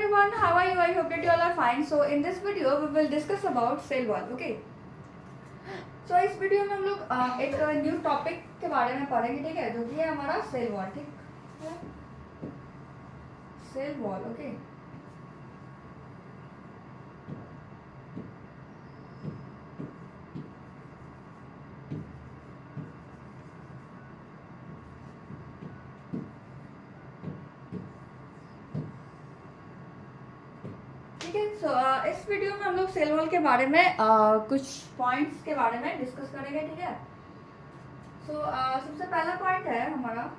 everyone, how are you? I hope that you all are fine. So in this video we will discuss about cell wall. Okay. So इस video में हम लोग एक new topic के बारे में पढ़ेंगे, ठीक है, जो कि है हमारा सेल वॉल. ठीक है, सेल वॉल. ओके. सो इस वीडियो में हम लोग सेल वॉल के बारे में कुछ पॉइंट्स के बारे में डिस्कस करेंगे. ठीक है. सो सबसे पहला पॉइंट है हमारा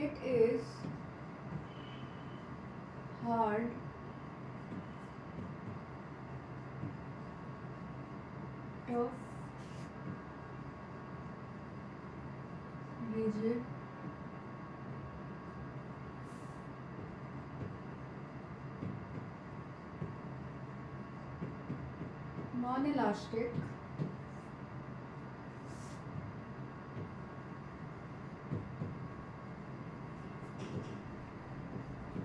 it is hard of rigid non-elastic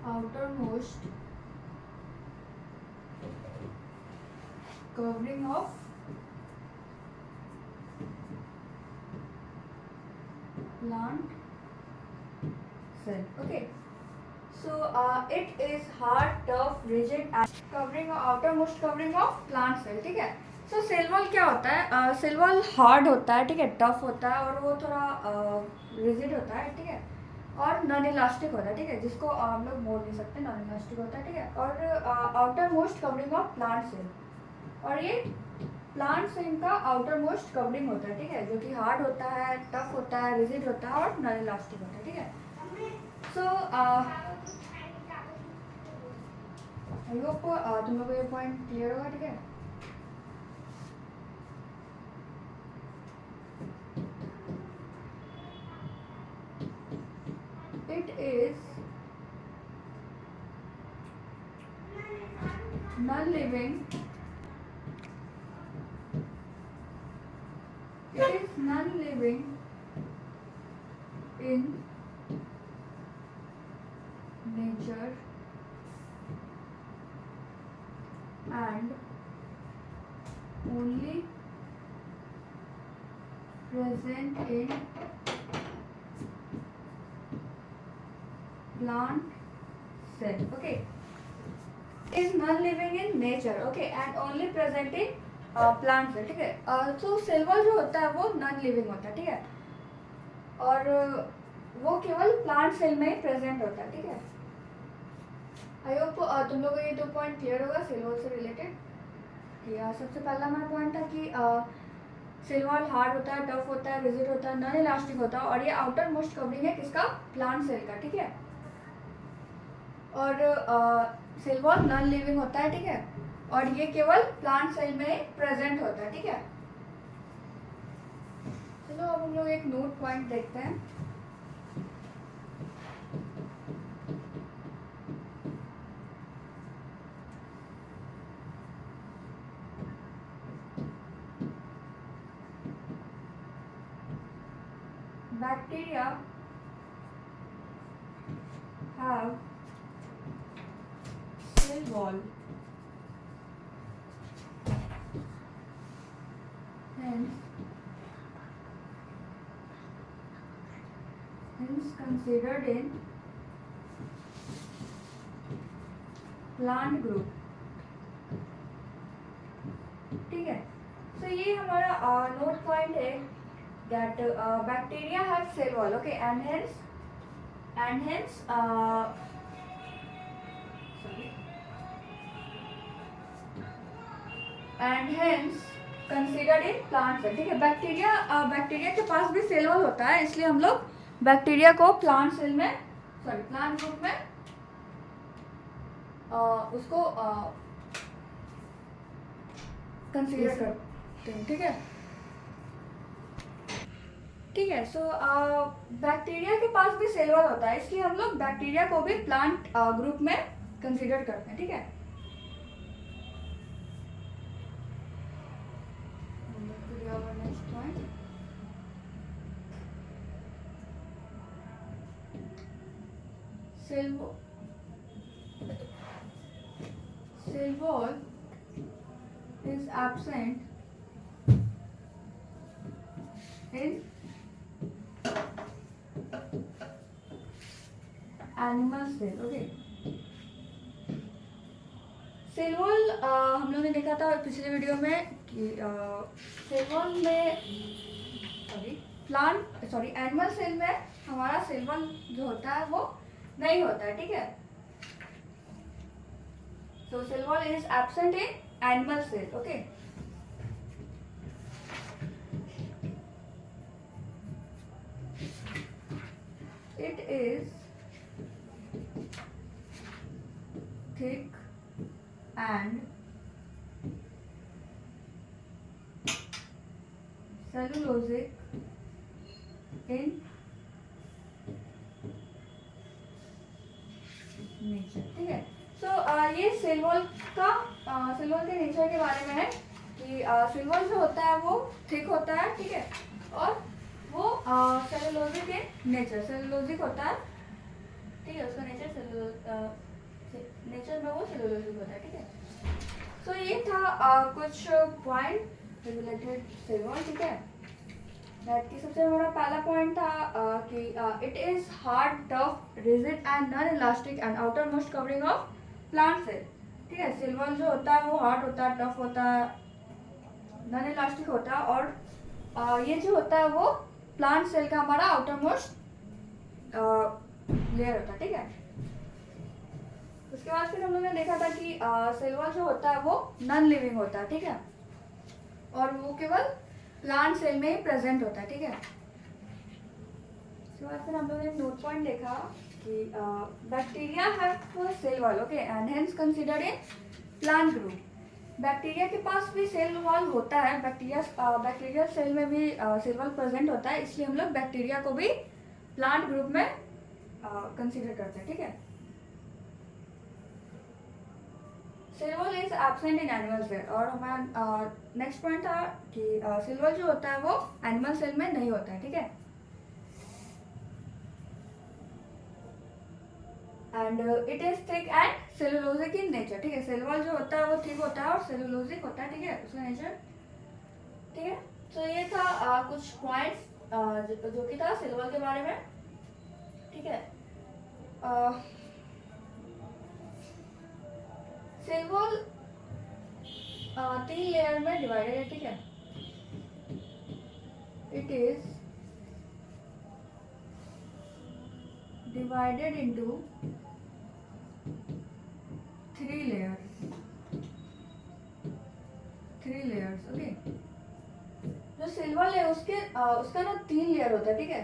outermost covering of plant cell. Okay. So it is hard, tough, rigid and covering outermost covering of plant cell. ठीक है. So सेल वॉल क्या होता है? सेल वॉल हार्ड होता है, ठीक है, tough होता है और वो थोड़ा रिजिड होता है, ठीक है, और नॉन इलास्टिक होता है, ठीक है, जिसको हम लोग मोड़ नहीं सकते, नॉन इलास्टिक होता है, ठीक है, और outer most covering of plant cell. और ये प्लांट सेल का आउटर मोस्ट कवरिंग होता है, ठीक है, जो कि हार्ड होता है, टफ होता है, रिजिड होता है और नॉन इलास्टिक होता है. ठीक है. सो आई होप तुम लोगों को ये पॉइंट क्लियर होगा. ठीक है. It is non living It is non-living in nature and only present in plant cell. Okay. Is non-living in nature. Okay, and only present in plant cell. ठीक है. तो सेल वॉल जो होता है वो नॉन लिविंग होता है, ठीक है, और वो केवल प्लांट सेल में ही प्रेजेंट होता है. ठीक है. आई होप तुम लोगों को ये 2 पॉइंट क्लियर होगा सेल वॉल से रिलेटेड. सबसे पहला हमारा पॉइंट था कि सेल वॉल हार्ड होता है, टफ होता है, रिजिड होता है, नॉन इलास्टिक होता है और ये आउटर मोस्ट कवरिंग है किसका? प्लांट सेल का. ठीक है. और सेल वॉल नॉन लिविंग होता है, ठीक है, और ये केवल प्लांट सेल में प्रेजेंट होता है. ठीक है. चलो अब हम लोग एक नोट पॉइंट देखते हैं. Bacteria have cell wall hence considered in plant group. ठीक है. तो ये हमारा नोट पॉइंट है that bacteria have cell wall. Okay, and hence considered in plant cell. ठीक है. बैक्टीरिया के पास भी सेल वॉल होता है, इसलिए हम लोग बैक्टीरिया को प्लांट सेल में प्लांट ग्रुप में उसको कंसीडर करते हैं. ठीक है. ठीक है. सो बैक्टीरिया के पास भी सेल वॉल होता है, इसलिए हम लोग बैक्टीरिया को भी प्लांट ग्रुप में कंसीडर करते हैं. ठीक है. cell wall is absent in animal cell. Okay, cell wall हम लोग ने देखा था पिछले वीडियो में कि सेल वॉल में एनिमल सेल में हमारा सेल वॉल जो होता है वो नहीं होता है, ठीक है. So cell wall is absent in animal cell. Okay, it is thick and cellulosic in नेचर. ठीक है, सो ये सेल वॉल के नेचर के बारे में है कि सेल वॉल जो होता है वो थिक होता है, ठीक है, और वो सेलुलोजिक इन नेचर, सेलुलोजिक होता है, ठीक है, उसका नेचर नेचर में वो सेलुलोजिक होता है, ठीक है. सो ये था कुछ पॉइंट रिलेटेड सेल वॉल, ठीक है. दैट की सबसे बड़ा पहला पॉइंट था कि it is hard, tough, rigid and non elastic and outer most covering of plant cell. ठीक है, सेल वॉल जो होता है वो हार्ड होता है, टफ होता है, नॉन इलास्टिक होता है, और ये जो होता है वो प्लांट सेल का हमारा आउटर मोस्ट लेयर होता है, ठीक है. उसके बाद फिर हम लोगों ने देखा था कि सेल वॉल जो होता है वो नॉन लिविंग होता है, ठीक है, और वो केवल प्लांट सेल में ही प्रेजेंट होता है, ठीक है. उसके बाद फिर हम लोगों ने नोट पॉइंट देखा कि bacteria have cell wall, okay, and hence considered in plant group. Bacteria के पास भी सेल वॉल होता है, बैक्टीरियल सेल में भी सेल वॉल प्रेजेंट होता है, इसलिए हम लोग बैक्टीरिया को भी प्लांट ग्रुप में कंसीडर करते हैं, ठीक है. Cell wall is absent in animal cell, और हमारा नेक्स्ट पॉइंट था कि सेल वॉल जो होता है वो एनिमल सेल में नहीं होता है, ठीक है. And it is thick and cellulosic in nature. ठीक है, सेल वॉल जो होता है वो थिक होता है और सेलुलोजिक होता है, ठीक है, उसका नेचर. ठीक है, तो ये था कुछ पॉइंट्स जो कि था सेल वॉल के बारे में, ठीक है. सेल वॉल 3 लेयर में डिवाइडेड है, ठीक है. It is divided into 3 layers, okay. जो सेल वॉल है उसका ना 3 लेयर होता है, ठीक है.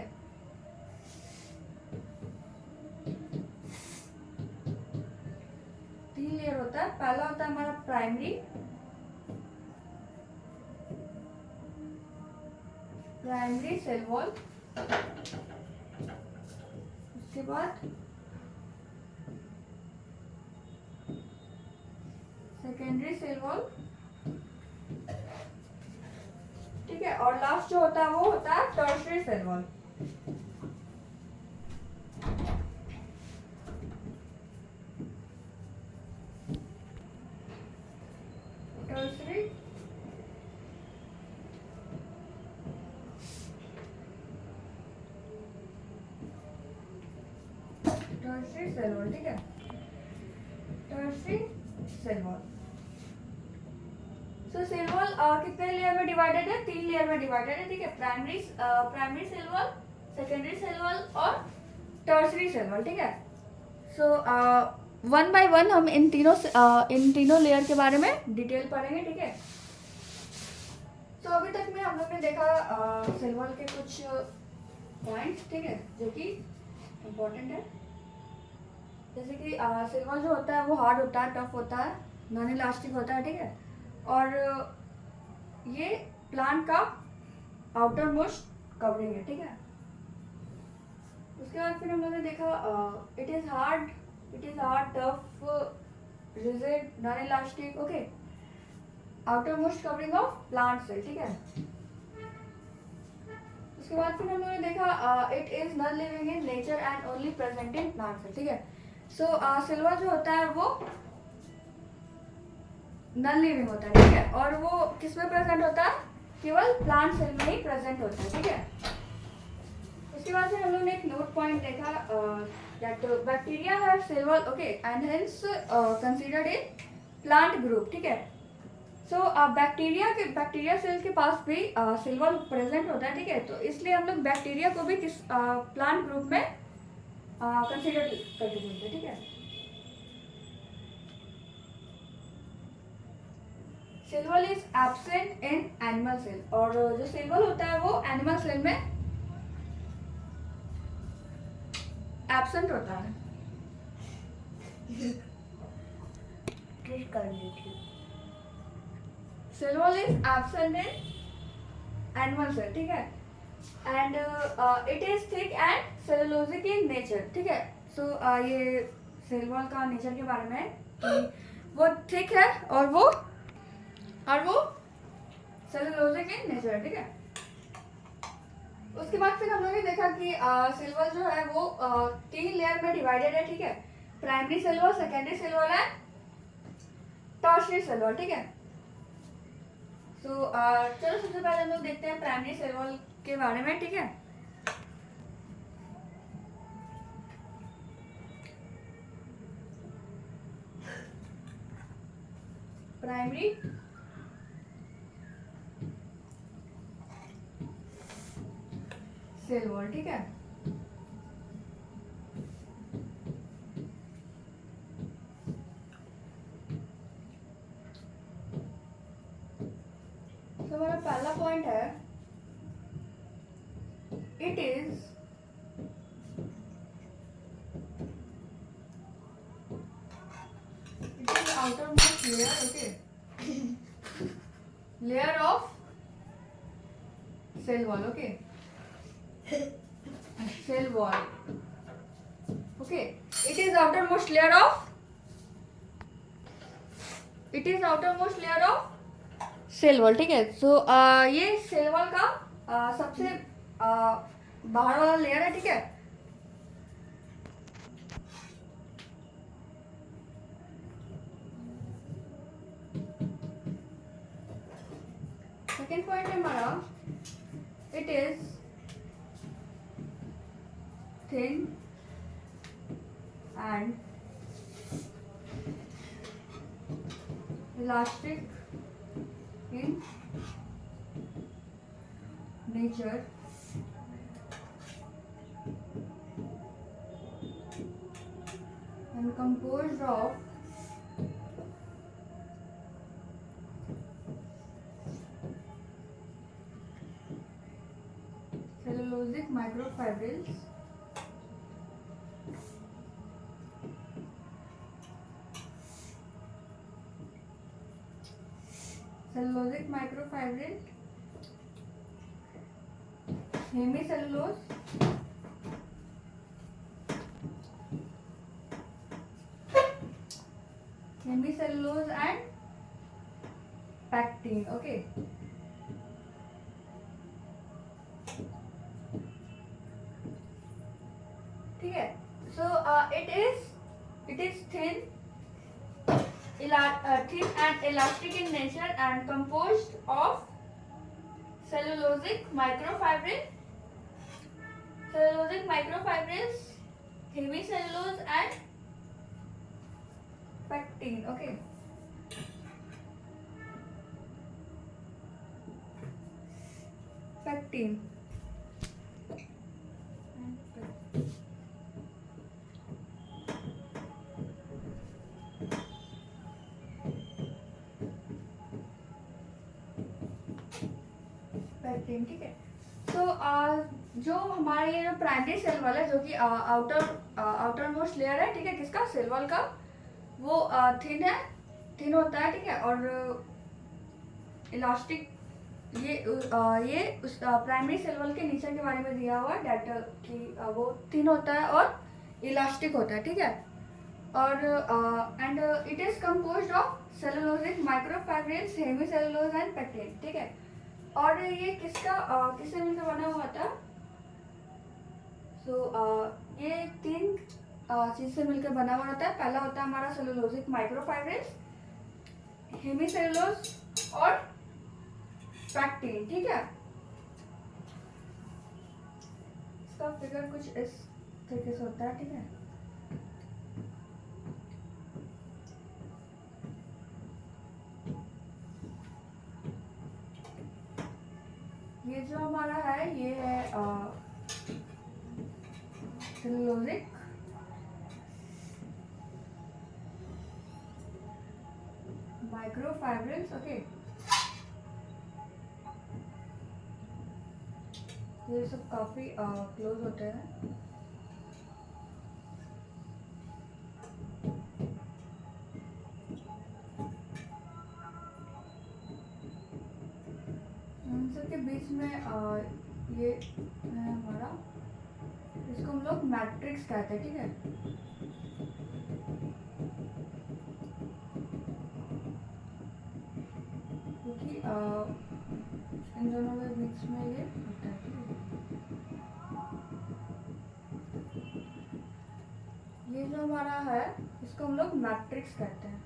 लेयर होता है. पहला होता है हमारा प्राइमरी सेल वॉल, उसके बाद सेकेंडरी सेल वॉल, ठीक है, और लास्ट जो होता है वो होता है tertiary cell wall. Tertiary cell wall, ठीक है, tertiary cell wall. So cell wall कितने लेयर में डिवाइडेड है? 3 लेयर में डिवाइडेड है, ठीक है. Primary cell wall, secondary cell wall और टर्शियरी सेल वॉल, ठीक है. सो 1 by 1 हम इन तीनों लेयर के बारे में डिटेल पढ़ेंगे, ठीक है. तो अभी तक में हम लोग ने देखा सेल वॉल के कुछ पॉइंट्स, ठीक है, जो कि इम्पोर्टेंट है. जैसे कि सेल वॉल जो होता है वो हार्ड होता है, टफ होता है, नॉन इलास्टिक होता है, ठीक है, और ये प्लांट का आउटर मोस्ट कवरिंग है, ठीक है. उसके बाद फिर हम लोगों ने देखा it is hard, tough, rigid, non elastic, okay, outer most covering of plant cell, ठीक है. उसके बाद फिर हम लोगों ने देखा it is non living in nature and only present in plant cell, ठीक है. सो सिल्वर जो होता है वो नॉन लिविंग होता है, ठीक है, और वो किस में प्रेजेंट होता है, केवल प्लांट सेल में ही प्रेजेंट होता है, ठीक है। उसके बाद फिर हम लोग ने एक नोट पॉइंट देखा that bacteria have cell wall, okay, and hence considered in plant group, ठीक है। सो बैक्टीरिया सेल के पास भी सेल वॉल प्रेजेंट होता है, ठीक है, तो इसलिए हम लोग बैक्टीरिया को भी किस प्लांट ग्रुप में कंसीडर करके बोलते हैं, ठीक है। Cell wall is absent in animal cell, और जो सेल वॉल होता है वो एनिमल सेल में एब्सेंट होता है। Cell wall is absent in animal cell, ठीक है, and it is thick and cellulosic in nature, ठीक है। सो ये सेल वॉल का नेचर के बारे में है कि वो थिक है और वो सेलुलोजिक इन नेचर, ठीक है। उसके बाद फिर हम लोग ने देखा कि सेल वॉल जो है वो 3 लेयर में डिवाइडेड है, ठीक है, primary cell wall, secondary cell wall and tertiary cell wall, ठीक है। तो चलो सबसे पहले हम लोग देखते हैं प्राइमरी सेल वॉल के बारे में, ठीक है। प्राइमरी सेल वॉल, ठीक है। तो हमारा पहला पॉइंट है, it is outermost layer, okay, layer of cell wall, okay, cell wall, okay, it is outermost layer of cell wall, ठीक है। सो ये सेल वॉल का सबसे बाहर वाला लेयर है, ठीक है। सेकेंड पॉइंट है हमारा, it is thin and elastic in nature and composed of cellulosic microfibrils, hemicellulose, and pectin, okay। ठीक है। So it is thin and elastic in nature and composed of cellulosic microfibrils, hemicellulose and pectin, okay। Pectin pectin, ठीक है। तो जो हमारे ये primary cell wall है, जो कि आउटर मोस्ट लेयर है, ठीक है, किसका, सेल वॉल का, वो थिन होता है, ठीक है, और इलास्टिक, ये उस प्राइमरी सेल वॉल के नेचर के बारे में दिया हुआ है, डेट कि वो थिन होता है और इलास्टिक होता है, ठीक है, और and it is composed of cellulosic microfibrils, hemicellulose and pectin, ठीक है। और ये किससे मिलकर बना हुआ था, सो ये 3 चीज से मिलकर बना हुआ रहता है। पहला होता है हमारा सेलुलोजिक माइक्रोफाइब्रिल्स, हेमीसेलुलोज और पैक्टिन। ठीक है, इसका फिगर कुछ इस तरीके से होता है। ठीक है, ये जो हमारा है ये है सेलुलोजिक माइक्रोफाइब्रिल्स। ओके, ये सब काफी क्लोज होते हैं। इन सब के बीच में ये है हमारा, इसको हम लोग मैट्रिक्स कहते हैं। ठीक है, क्योंकि इन दोनों के बीच में ये होता है। ठीक है, ये जो हमारा है इसको हम लोग मैट्रिक्स कहते हैं।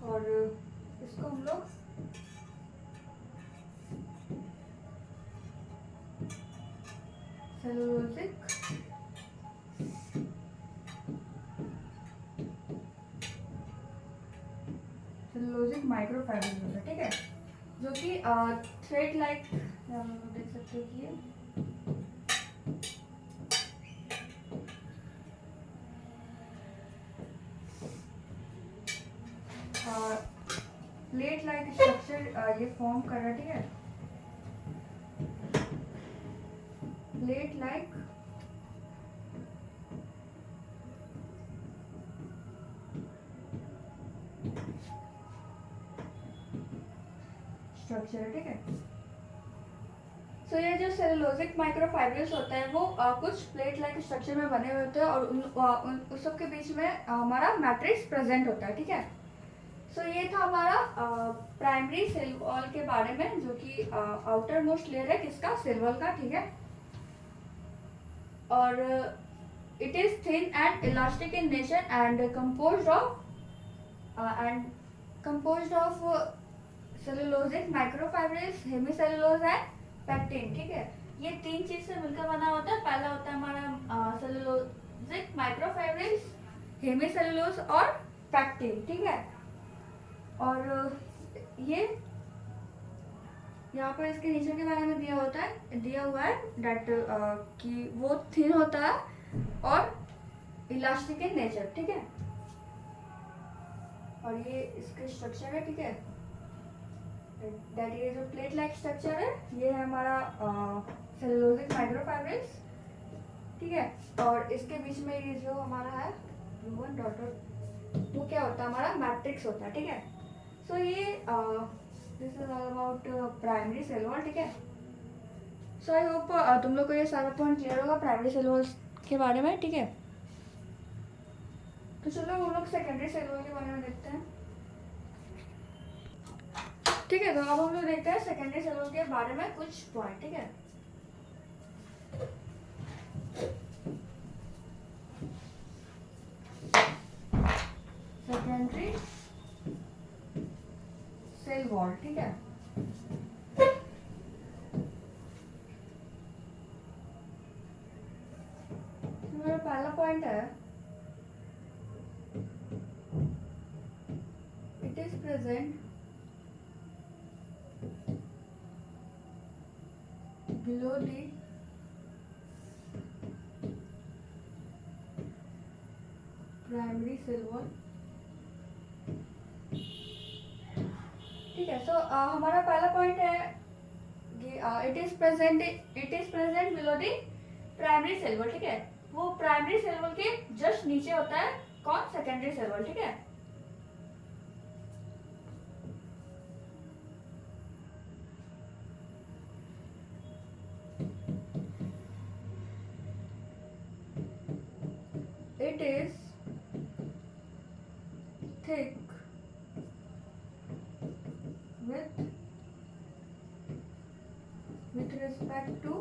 और इसको हम लोग सेलुलोजिक माइक्रोफाइब्रिल्स होता है। ठीक है, जो कि थ्रेड लाइक, हम लोग देख सकते हो कि प्लेट लाइक स्ट्रक्चर ये फॉर्म कर रहा है। ठीक है, प्लेट लाइक स्ट्रक्चर है। ठीक है, सो ये जो सेलुलोजिक माइक्रोफाइब्रिल्स होते हैं वो कुछ प्लेट लाइक स्ट्रक्चर में बने हुए होते हैं और उस सब के बीच में हमारा मैट्रिक्स प्रेजेंट होता है। ठीक है, सो ये था हमारा प्राइमरी सेल वॉल के बारे में, जो कि आउटर मोस्ट लेयर है किसका, सेल वॉल का। ठीक है, और it is thin and elastic in nature and composed of cellulosic microfibrils, hemicellulose and pectin. ठीक है, ये तीन चीज से मिलकर बना होता है। पहला होता है हमारा सेलुलोजिक माइक्रोफाइब्रिल्स, हेमीसेलुलोज और पैक्टिन। ठीक है, और ये यहाँ पर इसके नीचे के बारे में दिया हुआ है डेट कि वो थिन होता है और इलास्टिक इन नेचर। ठीक है, और ये इसके स्ट्रक्चर है। ठीक है, दैट ये जो प्लेट लाइक स्ट्रक्चर है ये है हमारा सेलुलोजिक माइक्रोफाइब्रिल्स। ठीक है, और इसके बीच में ये जो हमारा है वन डॉट, वो क्या होता है, हमारा मैट्रिक्स होता है। ठीक है, सो ये this is all about primary cell wall. ठीक है, सो आई होप तुम लोग को ये सारा पॉइंट क्लियर होगा प्राइमरी सेल वॉल के बारे में। ठीक है, तो चलो हम लोग सेकेंडरी सेल वॉल के बारे में देखते हैं। ठीक है, तो अब हम लोग देखते हैं सेकेंडरी सेल वॉल के बारे में कुछ पॉइंट। ठीक है, सेकेंडरी सेल वॉल। ठीक है, मेरा पहला पॉइंट है, it is present below the primary cell wall। ठीक है, सो हमारा पहला पॉइंट है कि it is present below the primary cell wall. ठीक है, वो प्राइमरी सेल वॉल के जस्ट नीचे होता है कौन, सेकेंडरी सेल वॉल। ठीक है, it is thick with respect to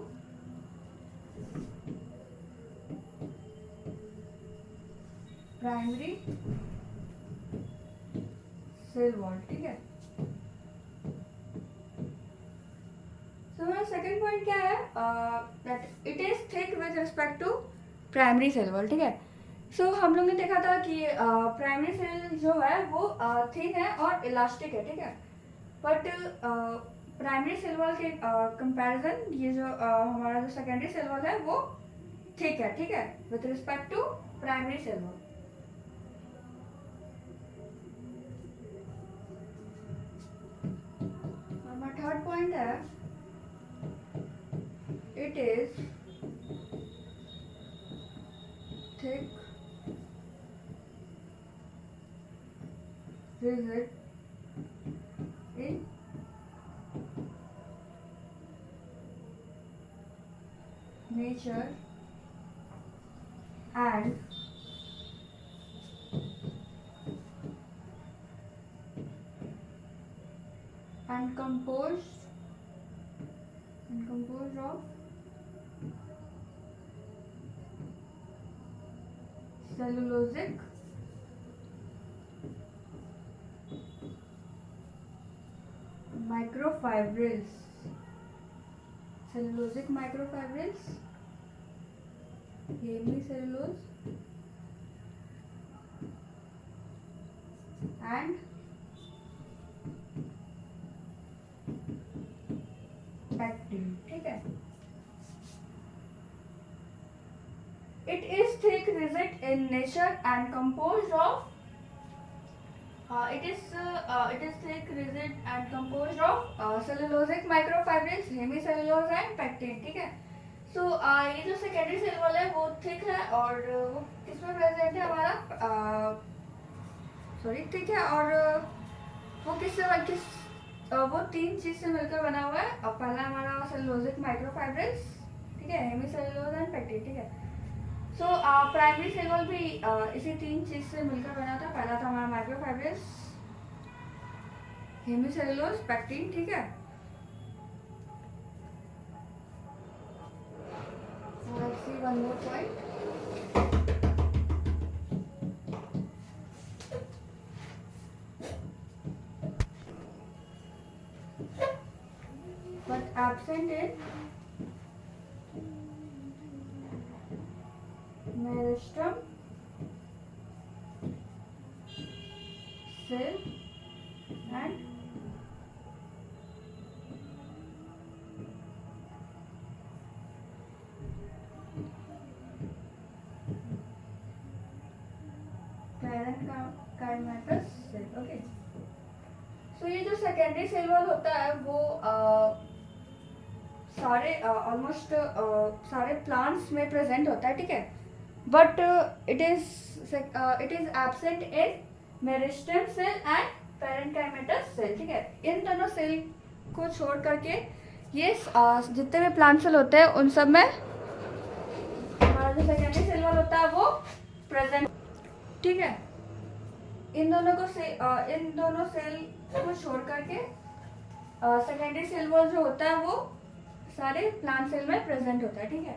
primary cell wall, ठीक है। सो मेरा सेकंड पॉइंट क्या है, that it is thick with respect to primary cell wall, ठीक है। सो हम लोग ने देखा था कि प्राइमरी सेल जो है वो थिन है और इलास्टिक है, ठीक है। बट प्राइमरी सेल वॉल के कंपैरिजन ये जो हमारा जो सेकेंडरी सेल वॉल है वो थिक है, ठीक है, with respect to primary cell wall. हमारा थर्ड पॉइंट है, it is thick, rigid in nature and composed of cellulosic microfibrils, hemicellulose and pectin, ठीक है। It is thick, rigid in nature and composed of it is thick, rigid and composed of cellulosic microfibrils, hemicellulose and pectin, ठीक है। So ये जो secondary cell wall है वो thick है और वो किसमें प्रेजेंट है हमारा, थिक है और वो वो तीन चीज से मिलकर बना हुआ है। पहला हमारा सेलुलोजिक माइक्रोफाइब्रिल्स, ठीक है, हेमीसेलुलोज एंड पेक्टिन, ठीक है। सो प्राइमरी सेल वॉल भी इसी तीन चीज से मिलकर बना था। पहला था हमारा माइक्रोफाइब्रिल्स, हेमीसेलुलोज, पेक्टिन, ठीक है। Let's see one more point. But absent in meristem cell and parenchymatous cell, okay। सो ये जो सेकेंडरी सेल वॉल होता है वो सारे ऑलमोस्ट सारे प्लांट्स में प्रेजेंट होता है, ठीक है। But it is absent in meristem cell and parenchymatous cell, ठीक है। इन दोनों सेल को छोड़ करके ये जितने भी प्लांट सेल होते हैं उन सब में हमारा जो सेकेंडरी सेल वॉल होता है वो प्रेजेंट, ठीक है। इन दोनों सेल को छोड़ करके सेकेंडरी सेल वॉल जो होता है वो सारे प्लांट सेल में प्रेजेंट होता है, ठीक है।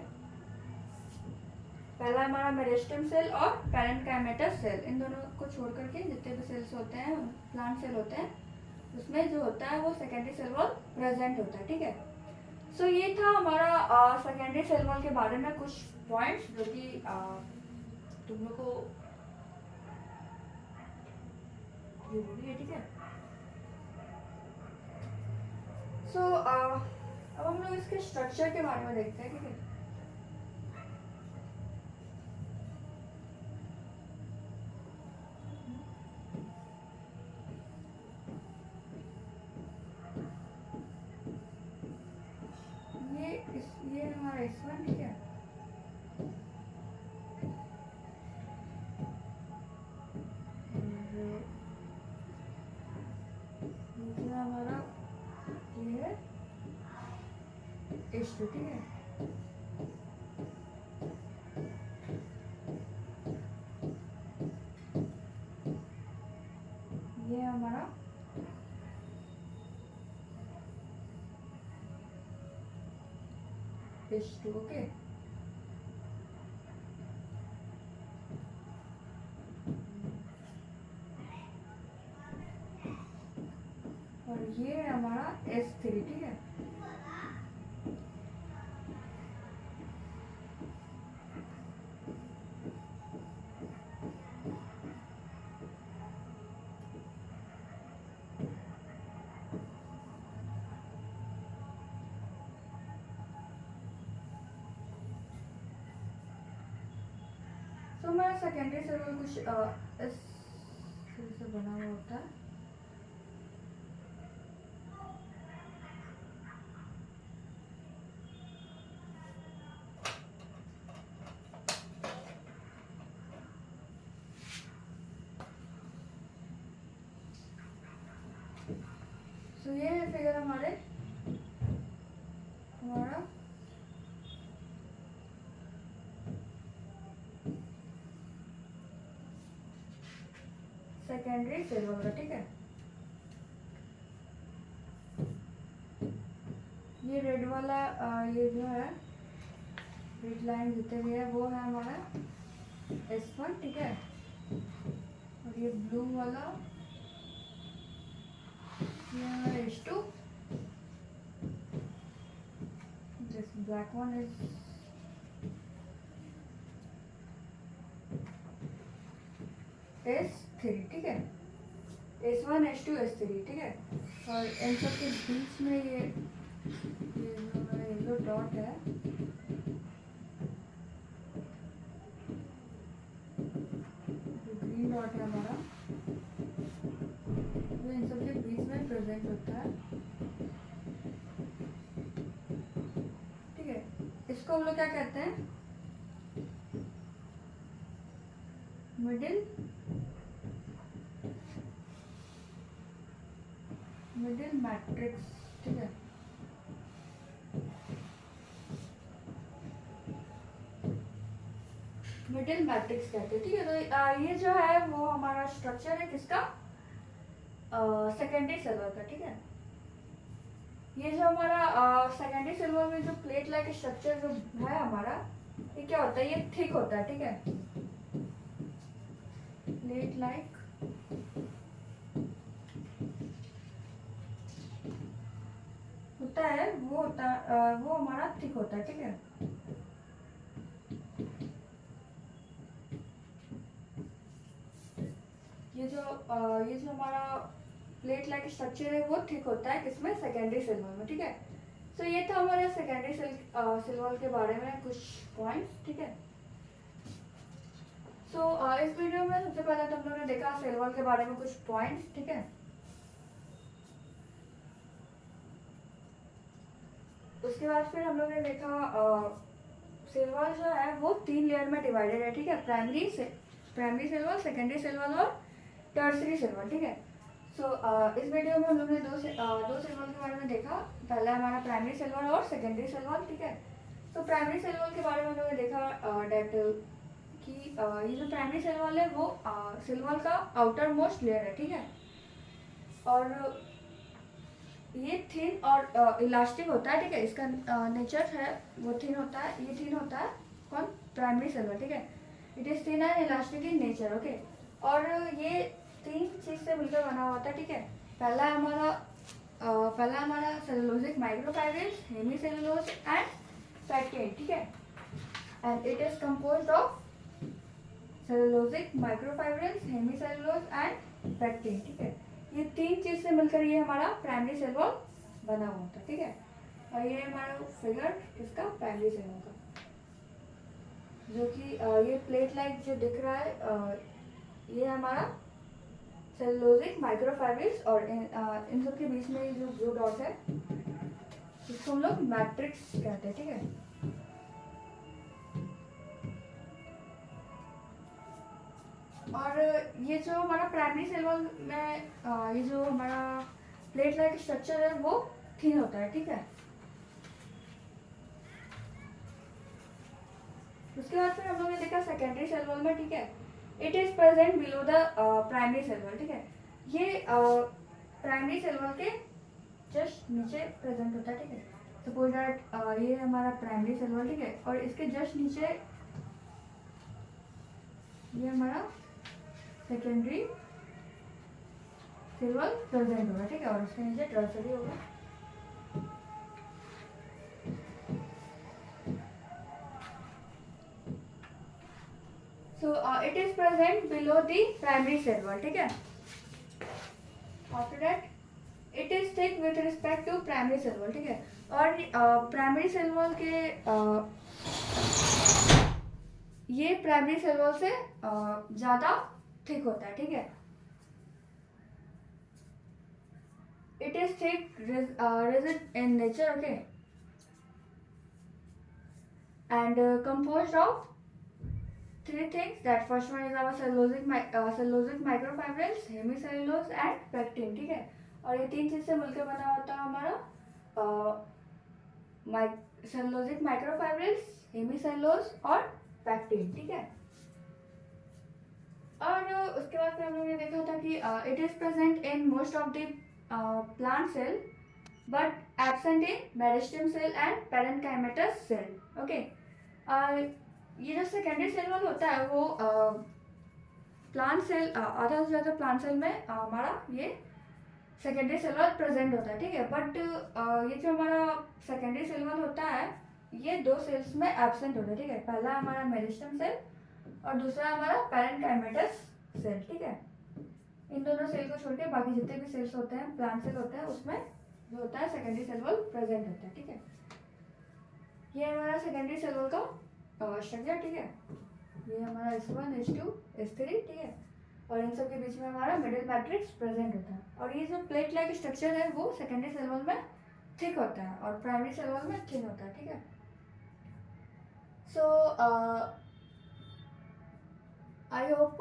पहला हमारा मेरिस्टेम सेल और पेरेंकाइमेटस सेल, इन दोनों को छोड़ करके जितने भी सेल्स होते हैं प्लांट सेल होते हैं उसमें जो होता है वो सेकेंडरी सेल वॉल प्रेजेंट होता है, ठीक है। सो ये था हमारा सेकेंडरी सेल वॉल के बारे में कुछ पॉइंट्स जो कि तुम लोग को जरूरी है, ठीक है। सो अब हम लोग इसके स्ट्रक्चर के बारे में देखते हैं, ठीक है। ये हमारा S1, ठीक है। ये हमारा ये है H2, ठीक है। ये हमारा H2, ओके। S3, ठीक है। तो हमारा सेकेंडरी सर्वर कुछ इस तरह से बना हुआ होता है। तो ये है फिगर हमारा सेकेंडरी सर्वर का, ठीक है। ये रेड वाला ये जो है रेड लाइन जितने भी है वो है हमारा S1, ठीक है। और ये ब्लू वाला ये है H2, this black one is S3, ठीक है। S1 H2 S3, ठीक है। और इन सब के बीच में ये जो येलो डॉट है ग्रीन डॉट है हमारा, वो इन सब के बीच में प्रेजेंट होता है, ठीक है। इसको हम लोग क्या कहते हैं, मिडिल मैट्रिक्स, ठीक है। मिडिल मैट्रिक्स कहते हैं, ठीक है। तो ये जो है वो हमारा स्ट्रक्चर है किसका, सेकेंडरी सर्वर का, ठीक है। ये जो हमारा सेकेंडरी सर्वर में जो प्लेट लाइक स्ट्रक्चर जो है हमारा, ये क्या होता है, ये थिक होता है, ठीक है। प्लेट लाइक होता है वो हमारा थिक होता है, ठीक है। ये जो हमारा प्लेट लाइक स्ट्रक्चर है वो थिक होता है किसमें, सेकेंडरी सिल्वर में, ठीक है। तो ये था हमारे सेकेंडरी सिल्वर के बारे में कुछ पॉइंट्स, ठीक है। सो इस वीडियो में सबसे पहले तो हम लोगों ने देखा सिल्वर के बारे में कुछ पॉइंट्स, ठीक है। उसके बाद फिर हम लोग ने देखा सिल्वर जो है वो 3 लेयर में डिवाइडेड है, ठीक है। प्राइमरी सिल्वर, सेकेंडरी सिल्वर और टर्सरी सिल्वर, ठीक है। सो इस वीडियो में हम लोग ने दो सिल्वर के बारे में देखा। पहला हमारा प्राइमरी सिल्वर और सेकेंडरी सिल्वर, ठीक है। तो प्राइमरी सिल्वर के बारे में हम लोग ने देखा डेट कि ये जो प्राइमरी सिल्वर है वो सिल्वर का आउटर मोस्ट लेयर है, ठीक है। और ये थिन और इलास्टिक होता है, ठीक है। इसका नेचर है वो थिन होता है, ये थिन होता है कौन, प्राइमरी सिल्वर, ठीक है। It is thin and elastic in nature, okay. और ये 3 चीज से मिलकर बना हुआ था, ठीक है। पहला हमारा cellulosic microfibrils, hemicellulose and pectin, ठीक है। And it is composed of cellulosic microfibrils, hemicellulose and pectin, ठीक है। ये 3 चीज से मिलकर ये हमारा प्राइमरी सेल्यूल बना हुआ था, ठीक है। और ये हमारा फिगर किसका, प्राइमरी सेल्यूल का, जो कि ये प्लेट लाइक जो दिख रहा है ये हमारा सेलुलोजिक माइक्रोफाइब्रिल्स और इन सब के बीच में जो ब्लू डॉट है इसको हम लोग मैट्रिक्स कहते हैं, ठीक है। और ये जो हमारा प्राइमरी सेल्यूल में ये जो हमारा प्लेट लाइक स्ट्रक्चर है वो थिन होता है, ठीक है। उसके बाद फिर हम लोग ने देखा सेकेंडरी सेल्यूल में, ठीक है। It is present below the primary cell wall, ठीक है। ये प्राइमरी सेल्यूल के जस्ट नीचे प्रेजेंट होता है, ठीक है। सपोज दैट ये हमारा प्राइमरी सेल्यूल, ठीक है। और इसके जस्ट नीचे ये हमारा सेकेंडरी सेल्यूल प्रेजेंट होगा, ठीक है। और उसके नीचे टर्सरी होगा, it is present below the primary cell wall, ठीक है. After that, it is thick with respect to primary cell wall, ठीक है. और प्राइमरी सेल वॉल के ये प्राइमरी सेल वॉल से ज़्यादा थिक होता है, ठीक है. It is thick, rigid in nature, okay, and composed of three things. That first one is our cellulosic microfibrils, hemicellulose and pectin, ठीक है. और ये तीन चीज से मिलकर बना होता है हमारा सेलुलोजिक माइक्रोफाइब्रिल्स, हेमिसेलुलोज और पैक्टिन, ठीक है. और उसके बाद फिर हम लोगों ने देखा था कि it is present in most of the plant cell but absent in meristem cell and parenchymatous cell, okay. ये जो सेकेंडरी सेल वॉल होता है वो प्लांट सेल, आधा से ज़्यादा प्लांट सेल में हमारा ये सेकेंडरी सेल वॉल प्रेजेंट होता है, ठीक है. बट ये जो हमारा सेकेंडरी सेल वॉल होता है ये दो सेल्स में एब्सेंट होता है, ठीक है. पहला हमारा मेरिस्टेम सेल और दूसरा हमारा पैरेन्काइमेटस सेल, ठीक है. इन दोनों सेल को छोड़ के बाकी जितने भी सेल्स होते हैं, प्लांट सेल होता है, उसमें जो होता है सेकेंडरी सेल वॉल प्रेजेंट होता है, ठीक है. ये हमारा सेकेंडरी सेल वॉल का स्ट्रक्चर, ठीक है. ये हमारा S1, H2, S3, ठीक है. और इन सब के बीच में हमारा मिडिल मैट्रिक्स प्रेजेंट होता है. और ये जो प्लेट लाइक स्ट्रक्चर है वो सेकेंडरी सेल वॉल में थिक होता है और प्राइमरी सेल वॉल में थिन होता है, ठीक है. सो I hope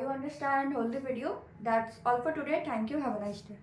you understand all the video. That's all for today. Thank you. Have a nice day.